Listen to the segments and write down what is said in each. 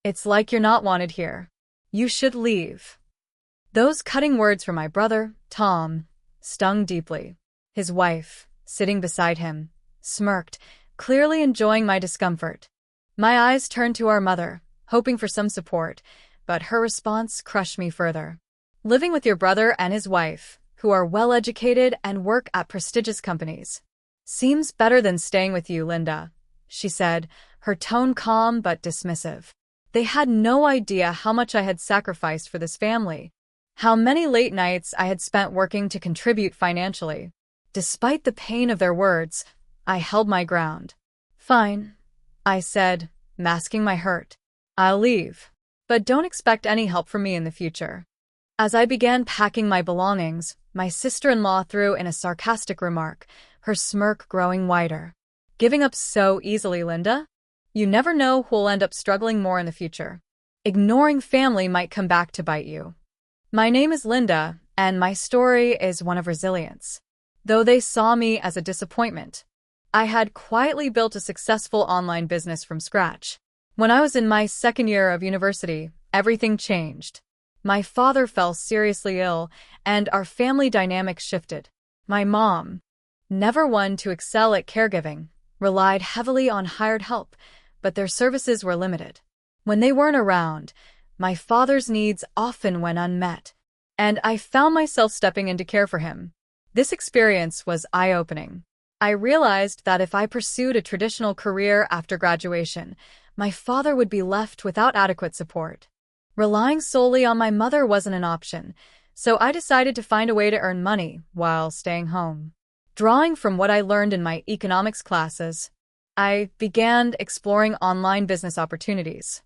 It's like you're not wanted here. You should leave." Those cutting words from my brother, Tom, stung deeply. His wife, sitting beside him, smirked, clearly enjoying my discomfort. My eyes turned to our mother, hoping for some support, but her response crushed me further. "Living with your brother and his wife, who are well-educated and work at prestigious companies, seems better than staying with you, Linda," she said, her tone calm but dismissive. They had no idea how much I had sacrificed for this family, how many late nights I had spent working to contribute financially. Despite the pain of their words, I held my ground. "Fine," I said, masking my hurt. "I'll leave. But don't expect any help from me in the future." As I began packing my belongings, my sister-in-law threw in a sarcastic remark, her smirk growing wider. "Giving up so easily, Linda? You never know who'll end up struggling more in the future. Ignoring family might come back to bite you." My name is Linda, and my story is one of resilience. Though they saw me as a disappointment, I had quietly built a successful online business from scratch. When I was in my second year of university, everything changed. My father fell seriously ill, and our family dynamic shifted. My mom, never one to excel at caregiving, relied heavily on hired help, but their services were limited. When they weren't around, my father's needs often went unmet, and I found myself stepping in to care for him. This experience was eye-opening. I realized that if I pursued a traditional career after graduation, my father would be left without adequate support. Relying solely on my mother wasn't an option, so I decided to find a way to earn money while staying home. Drawing from what I learned in my economics classes, I began exploring online business opportunities.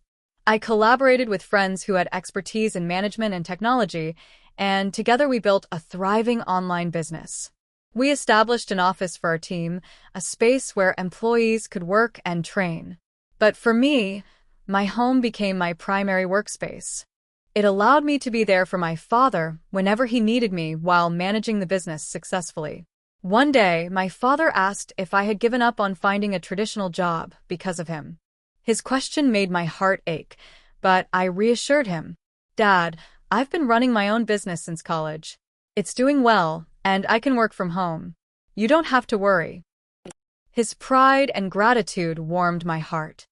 I collaborated with friends who had expertise in management and technology, and together we built a thriving online business. We established an office for our team, a space where employees could work and train. But for me, my home became my primary workspace. It allowed me to be there for my father whenever he needed me while managing the business successfully. One day, my father asked if I had given up on finding a traditional job because of him. His question made my heart ache, but I reassured him. "Dad, I've been running my own business since college. It's doing well, and I can work from home. You don't have to worry." His pride and gratitude warmed my heart.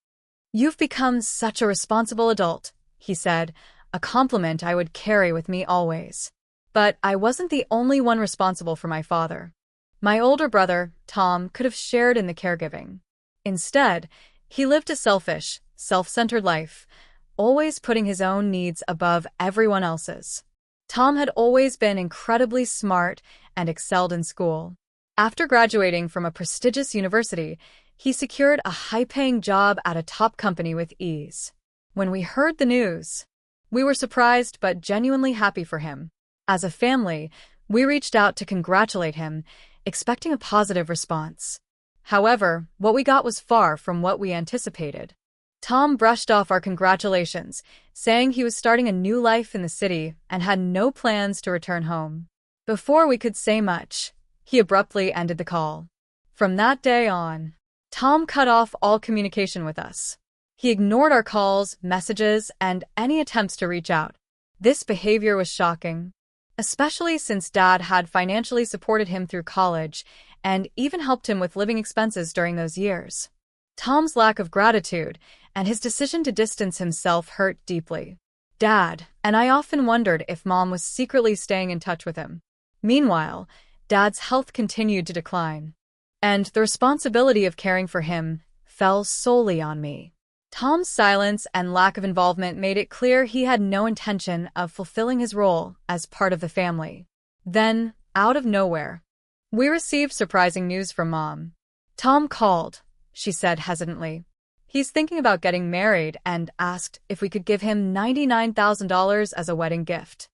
"You've become such a responsible adult," he said, a compliment I would carry with me always. But I wasn't the only one responsible for my father. My older brother, Tom, could have shared in the caregiving. Instead, he lived a selfish, self-centered life, always putting his own needs above everyone else's. Tom had always been incredibly smart and excelled in school. After graduating from a prestigious university, he secured a high-paying job at a top company with ease. When we heard the news, we were surprised but genuinely happy for him. As a family, we reached out to congratulate him, expecting a positive response. However, what we got was far from what we anticipated. Tom brushed off our congratulations, saying he was starting a new life in the city and had no plans to return home. Before we could say much, he abruptly ended the call. From that day on, Tom cut off all communication with us. He ignored our calls, messages, and any attempts to reach out. This behavior was shocking, especially since Dad had financially supported him through college and even helped him with living expenses during those years. Tom's lack of gratitude and his decision to distance himself hurt deeply. Dad and I often wondered if Mom was secretly staying in touch with him. Meanwhile, Dad's health continued to decline, and the responsibility of caring for him fell solely on me. Tom's silence and lack of involvement made it clear he had no intention of fulfilling his role as part of the family. Then, out of nowhere, we received surprising news from Mom. "Tom called," she said hesitantly. "He's thinking about getting married and asked if we could give him $99,000 as a wedding gift."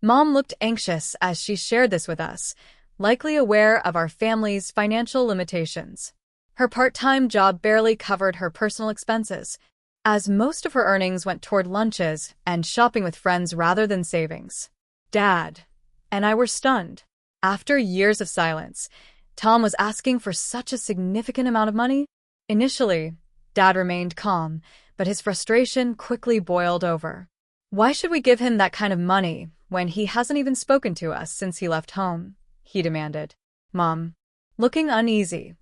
Mom looked anxious as she shared this with us, likely aware of our family's financial limitations. Her part-time job barely covered her personal expenses, as most of her earnings went toward lunches and shopping with friends rather than savings. Dad and I were stunned. After years of silence, Tom was asking for such a significant amount of money? Initially, Dad remained calm, but his frustration quickly boiled over. Why should we give him that kind of money when he hasn't even spoken to us since he left home? He demanded. Mom, looking uneasy,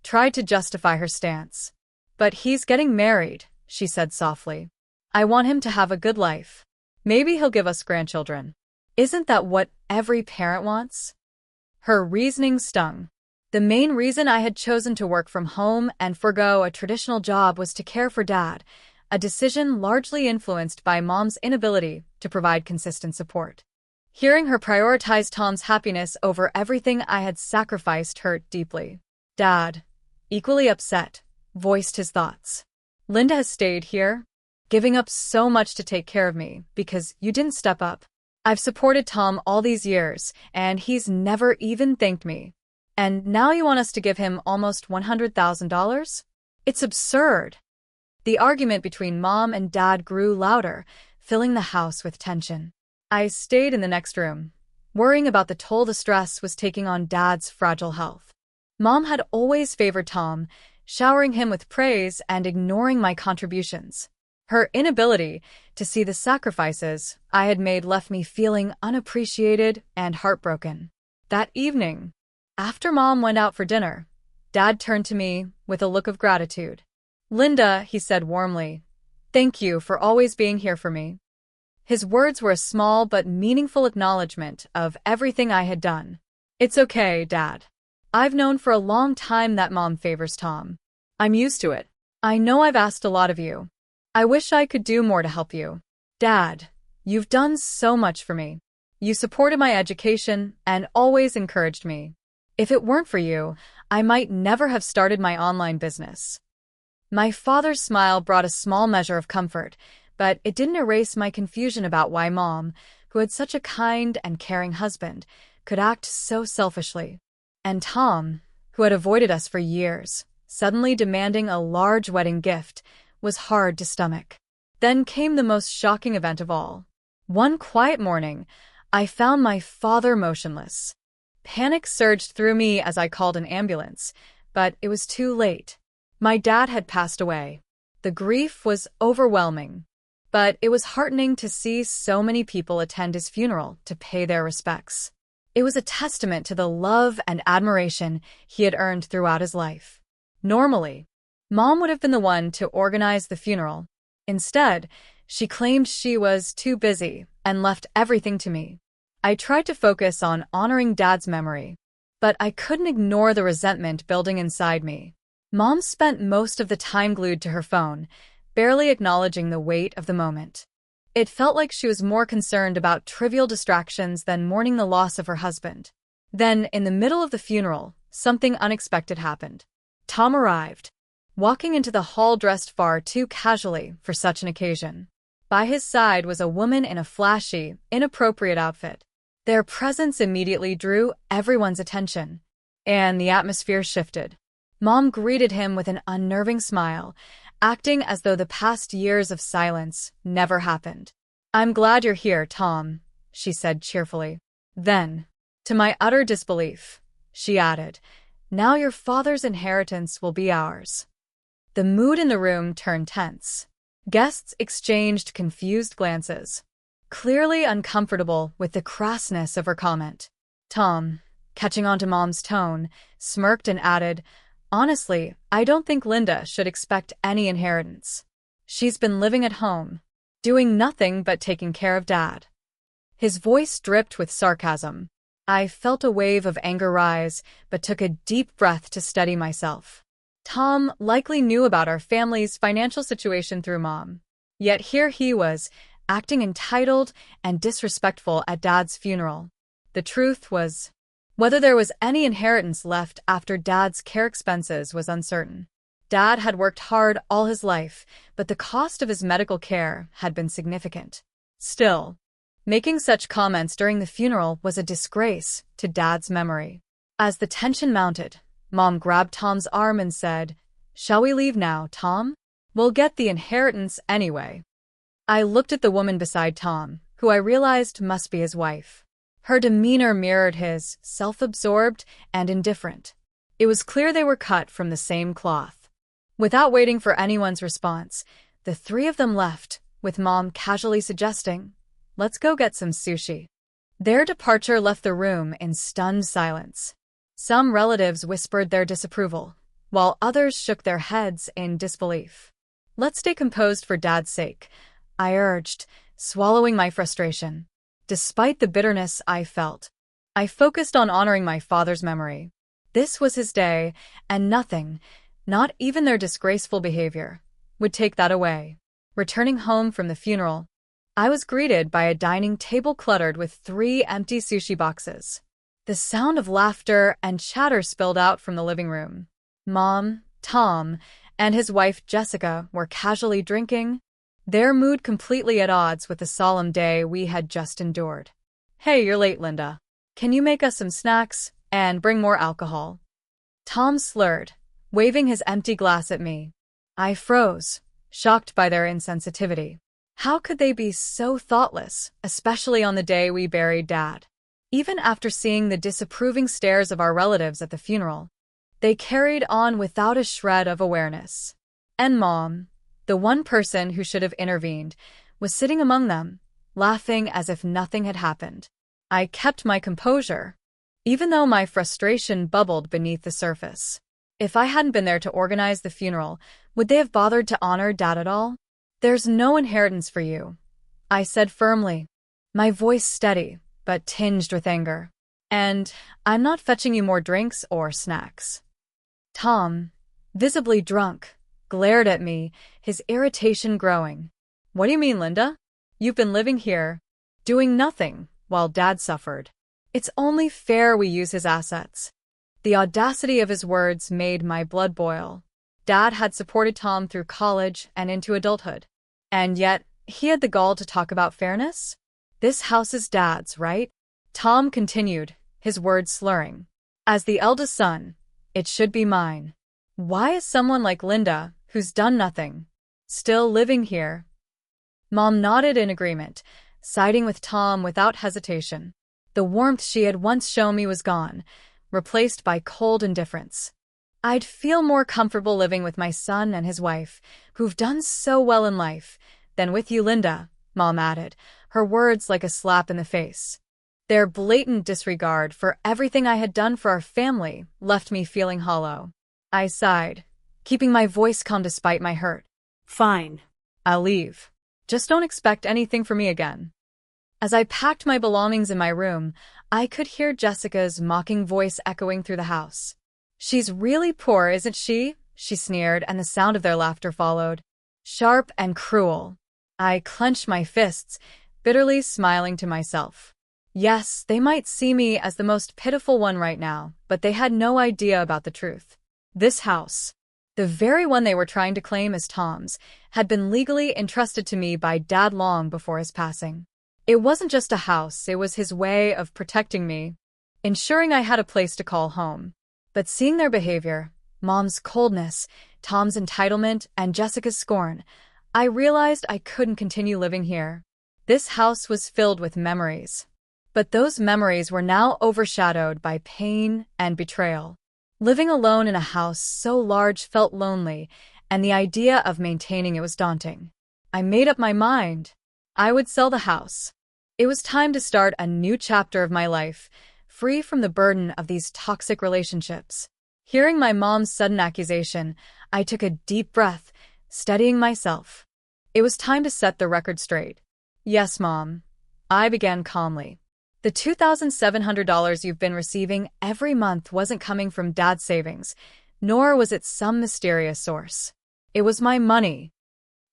tried to justify her stance. But he's getting married, she said softly. I want him to have a good life. Maybe he'll give us grandchildren. Isn't that what every parent wants? Her reasoning stung. The main reason I had chosen to work from home and forgo a traditional job was to care for Dad, a decision largely influenced by Mom's inability to provide consistent support. Hearing her prioritize Tom's happiness over everything I had sacrificed hurt deeply. Dad, equally upset, voiced his thoughts. Linda has stayed here, giving up so much to take care of me because you didn't step up. I've supported Tom all these years, and he's never even thanked me. And now you want us to give him almost $100,000? It's absurd. The argument between Mom and Dad grew louder, filling the house with tension. I stayed in the next room, worrying about the toll the stress was taking on Dad's fragile health. Mom had always favored Tom, showering him with praise and ignoring my contributions. Her inability to see the sacrifices I had made left me feeling unappreciated and heartbroken. That evening, after Mom went out for dinner, Dad turned to me with a look of gratitude. Linda, he said warmly, thank you for always being here for me. His words were a small but meaningful acknowledgement of everything I had done. It's okay, Dad. I've known for a long time that Mom favors Tom. I'm used to it. I know I've asked a lot of you. I wish I could do more to help you. Dad, you've done so much for me. You supported my education and always encouraged me. If it weren't for you, I might never have started my online business. My father's smile brought a small measure of comfort, but it didn't erase my confusion about why Mom, who had such a kind and caring husband, could act so selfishly. And Tom, who had avoided us for years, suddenly demanding a large wedding gift, was hard to stomach. Then came the most shocking event of all. One quiet morning, I found my father motionless. Panic surged through me as I called an ambulance, but it was too late. My dad had passed away. The grief was overwhelming, but it was heartening to see so many people attend his funeral to pay their respects. It was a testament to the love and admiration he had earned throughout his life. Normally, Mom would have been the one to organize the funeral. Instead, she claimed she was too busy and left everything to me. I tried to focus on honoring Dad's memory, but I couldn't ignore the resentment building inside me. Mom spent most of the time glued to her phone, barely acknowledging the weight of the moment. It felt like she was more concerned about trivial distractions than mourning the loss of her husband. Then, in the middle of the funeral, something unexpected happened. Tom arrived, walking into the hall dressed far too casually for such an occasion. By his side was a woman in a flashy, inappropriate outfit. Their presence immediately drew everyone's attention, and the atmosphere shifted. Mom greeted him with an unnerving smile, acting as though the past years of silence never happened. I'm glad you're here, Tom, she said cheerfully. Then, to my utter disbelief, she added, now your father's inheritance will be ours. The mood in the room turned tense. Guests exchanged confused glances, clearly uncomfortable with the crassness of her comment. Tom, catching on to Mom's tone, smirked and added, honestly, I don't think Linda should expect any inheritance. She's been living at home, doing nothing but taking care of Dad. His voice dripped with sarcasm. I felt a wave of anger rise, but took a deep breath to steady myself. Tom likely knew about our family's financial situation through Mom. Yet here he was, acting entitled and disrespectful at Dad's funeral. The truth was, whether there was any inheritance left after Dad's care expenses was uncertain. Dad had worked hard all his life, but the cost of his medical care had been significant. Still, making such comments during the funeral was a disgrace to Dad's memory. As the tension mounted, Mom grabbed Tom's arm and said, "Shall we leave now, Tom? We'll get the inheritance anyway." I looked at the woman beside Tom, who I realized must be his wife. Her demeanor mirrored his, self-absorbed and indifferent. It was clear they were cut from the same cloth. Without waiting for anyone's response, The three of them left, with Mom casually suggesting, "Let's go get some sushi." Their departure left the room in stunned silence. Some relatives whispered their disapproval, while others shook their heads in disbelief. "Let's stay composed for Dad's sake," I urged, swallowing my frustration. Despite the bitterness I felt, I focused on honoring my father's memory. This was his day, and nothing, not even their disgraceful behavior, would take that away. Returning home from the funeral, I was greeted by a dining table cluttered with 3 empty sushi boxes. The sound of laughter and chatter spilled out from the living room. Mom, Tom, and his wife Jessica were casually drinking, their mood completely at odds with the solemn day we had just endured. "Hey, you're late, Linda. Can you make us some snacks and bring more alcohol?" Tom slurred, waving his empty glass at me. I froze, shocked by their insensitivity. How could they be so thoughtless, especially on the day we buried Dad? Even after seeing the disapproving stares of our relatives at the funeral, they carried on without a shred of awareness. And Mom, the one person who should have intervened, was sitting among them, laughing as if nothing had happened. I kept my composure, even though my frustration bubbled beneath the surface. If I hadn't been there to organize the funeral, would they have bothered to honor Dad at all? "There's no inheritance for you," I said firmly, my voice steady but tinged with anger. "And I'm not fetching you more drinks or snacks." Tom, visibly drunk, glared at me, his irritation growing. "What do you mean, Linda? You've been living here, doing nothing, while Dad suffered. It's only fair we use his assets." The audacity of his words made my blood boil. Dad had supported Tom through college and into adulthood. And yet, he had the gall to talk about fairness? "This house is Dad's, right?" Tom continued, his words slurring. "As the eldest son, it should be mine. Why is someone like Linda, who's done nothing, still living here?" Mom nodded in agreement, siding with Tom without hesitation. The warmth she had once shown me was gone, replaced by cold indifference. I'd feel more comfortable living with my son and his wife, who've done so well in life, than with you, Linda, Mom added, her words like a slap in the face. Their blatant disregard for everything I had done for our family left me feeling hollow. I sighed, keeping my voice calm despite my hurt. "Fine. I'll leave. Just don't expect anything from me again." As I packed my belongings in my room, I could hear Jessica's mocking voice echoing through the house. "She's really poor, isn't she?" she sneered, and the sound of their laughter followed. Sharp and cruel. I clenched my fists, bitterly smiling to myself. Yes, they might see me as the most pitiful one right now, but they had no idea about the truth. This house, the very one they were trying to claim as Tom's, had been legally entrusted to me by Dad long before his passing. It wasn't just a house, it was his way of protecting me, ensuring I had a place to call home. But seeing their behavior, Mom's coldness, Tom's entitlement, and Jessica's scorn, I realized I couldn't continue living here. This house was filled with memories. But those memories were now overshadowed by pain and betrayal. Living alone in a house so large felt lonely, and the idea of maintaining it was daunting. I made up my mind. I would sell the house. It was time to start a new chapter of my life, free from the burden of these toxic relationships. Hearing my mom's sudden accusation, I took a deep breath, steadying myself. It was time to set the record straight. "Yes, Mom," I began calmly. "The $2,700 you've been receiving every month wasn't coming from Dad's savings, nor was it some mysterious source. It was my money."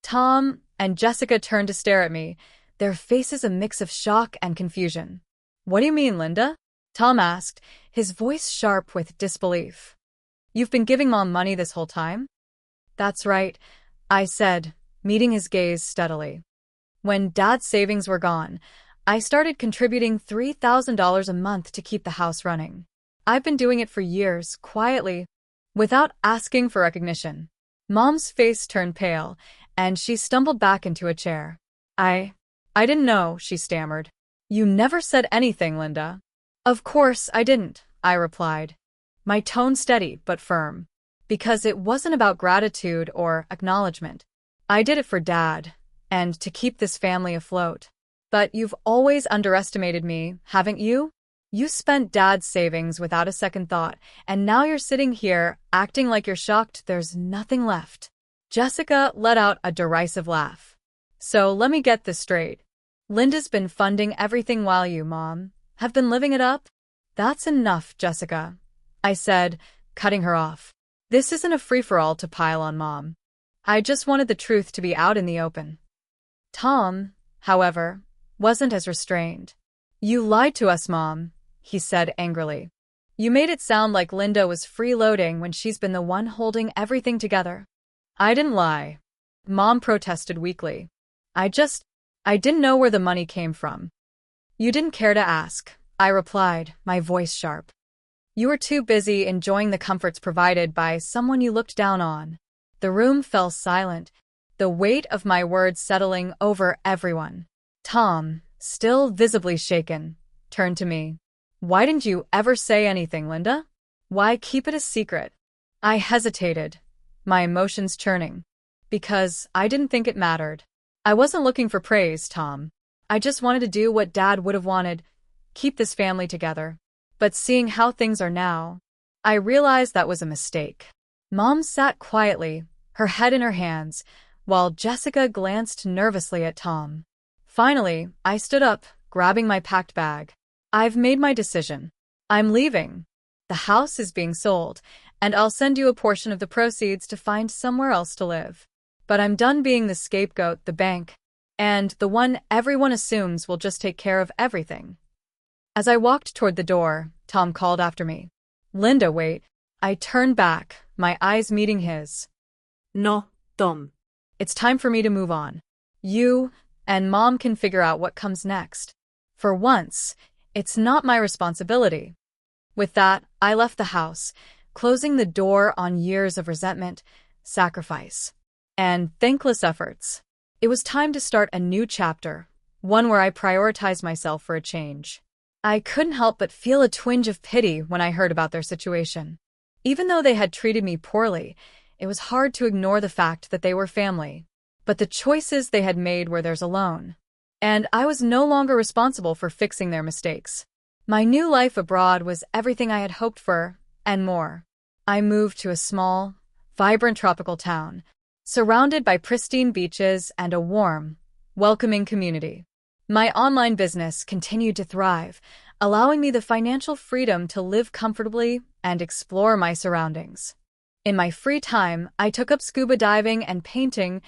Tom and Jessica turned to stare at me, their faces a mix of shock and confusion. "What do you mean, Linda?" Tom asked, his voice sharp with disbelief. "You've been giving Mom money this whole time?" "That's right," I said, meeting his gaze steadily. "When Dad's savings were gone, I started contributing $3,000 a month to keep the house running. I've been doing it for years, quietly, without asking for recognition." Mom's face turned pale, and she stumbled back into a chair. I didn't know," she stammered. "You never said anything, Linda." "Of course I didn't," I replied, my tone steady but firm. "Because it wasn't about gratitude or acknowledgement. I did it for Dad, and to keep this family afloat. But you've always underestimated me, haven't you? You spent Dad's savings without a second thought, and now you're sitting here, acting like you're shocked there's nothing left. Jessica let out a derisive laugh. So let me get this straight. Linda's been funding everything while you, Mom, have been living it up? That's enough, Jessica, I said, cutting her off. This isn't a free-for-all to pile on Mom. I just wanted the truth to be out in the open. Tom, however, wasn't as restrained. You lied to us, Mom, he said angrily. You made it sound like Linda was freeloading when she's been the one holding everything together. I didn't lie. Mom protested weakly. I didn't know where the money came from. You didn't care to ask, I replied, my voice sharp. You were too busy enjoying the comforts provided by someone you looked down on. The room fell silent, the weight of my words settling over everyone. Tom, still visibly shaken, turned to me. Why didn't you ever say anything, Linda? Why keep it a secret? I hesitated, my emotions churning. Because I didn't think it mattered. I wasn't looking for praise, Tom. I just wanted to do what Dad would have wanted, keep this family together. But seeing how things are now, I realized that was a mistake. Mom sat quietly, her head in her hands, while Jessica glanced nervously at Tom. Finally, I stood up, grabbing my packed bag. I've made my decision. I'm leaving. The house is being sold, and I'll send you a portion of the proceeds to find somewhere else to live. But I'm done being the scapegoat, the bank, and the one everyone assumes will just take care of everything. As I walked toward the door, Tom called after me. Linda, wait. I turned back, my eyes meeting his. No, Tom. It's time for me to move on. You and Mom can figure out what comes next. For once, it's not my responsibility. With that, I left the house, closing the door on years of resentment, sacrifice, and thankless efforts. It was time to start a new chapter, one where I prioritized myself for a change. I couldn't help but feel a twinge of pity when I heard about their situation. Even though they had treated me poorly, it was hard to ignore the fact that they were family. But the choices they had made were theirs alone. And I was no longer responsible for fixing their mistakes. My new life abroad was everything I had hoped for, and more. I moved to a small, vibrant tropical town, surrounded by pristine beaches and a warm, welcoming community. My online business continued to thrive, allowing me the financial freedom to live comfortably and explore my surroundings. In my free time, I took up scuba diving and painting,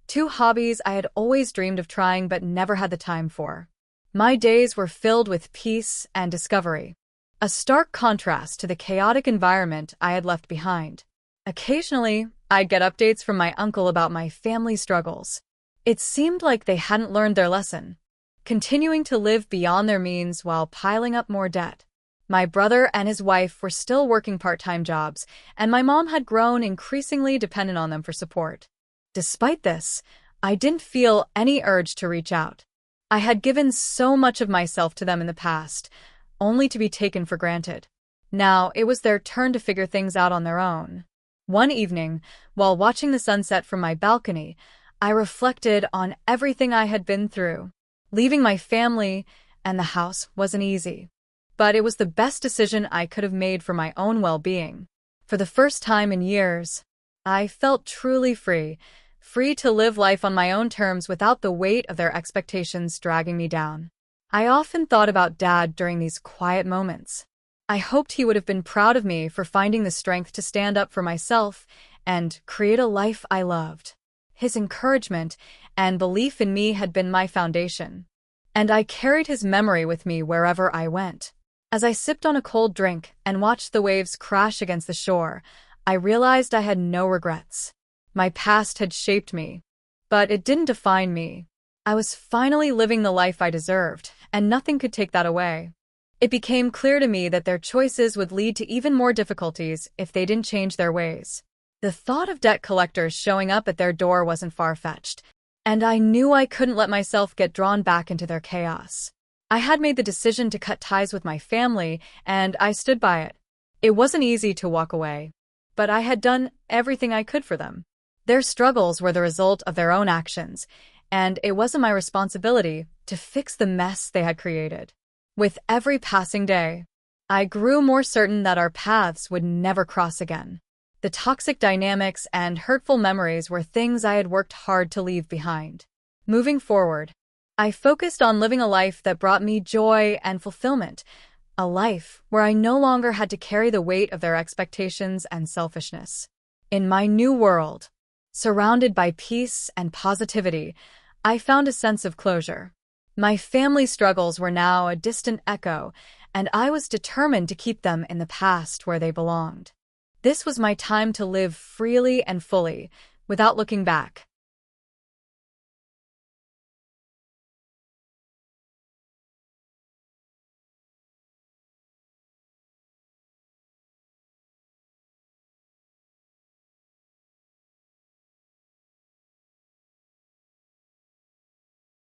two hobbies I had always dreamed of trying but never had the time for. My days were filled with peace and discovery, a stark contrast to the chaotic environment I had left behind. Occasionally, I'd get updates from my uncle about my family struggles. It seemed like they hadn't learned their lesson, continuing to live beyond their means while piling up more debt. My brother and his wife were still working part-time jobs, and my mom had grown increasingly dependent on them for support. Despite this, I didn't feel any urge to reach out. I had given so much of myself to them in the past, only to be taken for granted. Now it was their turn to figure things out on their own. One evening, while watching the sunset from my balcony, I reflected on everything I had been through. Leaving my family and the house wasn't easy. But it was the best decision I could have made for my own well-being. For the first time in years, I felt truly free to live life on my own terms without the weight of their expectations dragging me down. I often thought about Dad during these quiet moments. I hoped he would have been proud of me for finding the strength to stand up for myself and create a life I loved. His encouragement and belief in me had been my foundation, and I carried his memory with me wherever I went. As I sipped on a cold drink and watched the waves crash against the shore, I realized I had no regrets. My past had shaped me, but it didn't define me. I was finally living the life I deserved, and nothing could take that away. It became clear to me that their choices would lead to even more difficulties if they didn't change their ways. The thought of debt collectors showing up at their door wasn't far-fetched, and I knew I couldn't let myself get drawn back into their chaos. I had made the decision to cut ties with my family, and I stood by it. It wasn't easy to walk away, but I had done everything I could for them. Their struggles were the result of their own actions, and it wasn't my responsibility to fix the mess they had created. With every passing day, I grew more certain that our paths would never cross again. The toxic dynamics and hurtful memories were things I had worked hard to leave behind. Moving forward, I focused on living a life that brought me joy and fulfillment, a life where I no longer had to carry the weight of their expectations and selfishness. In my new world, surrounded by peace and positivity, I found a sense of closure. My family struggles were now a distant echo, and I was determined to keep them in the past where they belonged. This was my time to live freely and fully, without looking back.